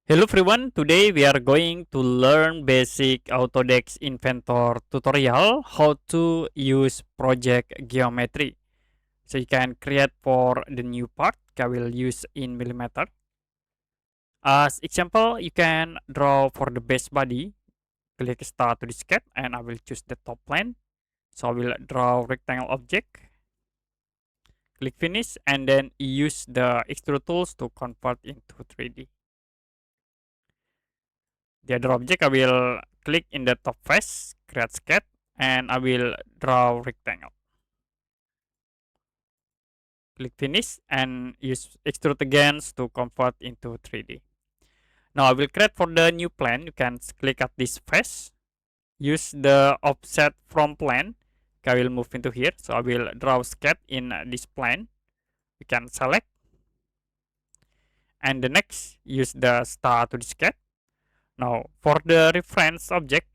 Hello everyone, today we are going to learn basic Autodesk Inventor tutorial how to use project geometry. So you can create for the new part, I will use in millimeter. As example, you can draw for the base body, click start to the sketch and I will choose the top plane. So I will draw rectangle object, click finish and then use the extrude tools to convert into 3D. The other object I will click in the top face, create sketch, and I will draw rectangle. Click finish and use extrude again to convert into 3D. Now I will create for the new plane. You can click at this face, use the offset from plane. I will move into here. So I will draw sketch in this plane. You can select. And the next, use the star to the sketch. Now for the reference object,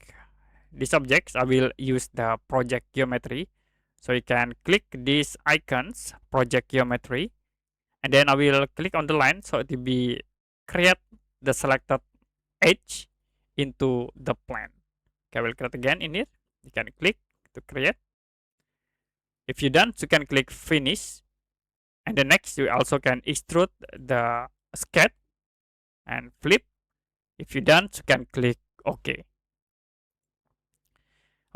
these objects I will use the project geometry. So you can click these icons, project geometry, and then I will click on the line so it will be create the selected edge into the plane. Okay, I will create again in here. You can click to create. If you're done, you can click finish. And the next you also can extrude the sketch and flip. If you're done, you can click OK.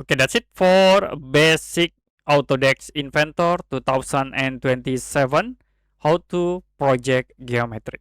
Okay, that's it for basic Autodesk Inventor 2027, how to project geometry.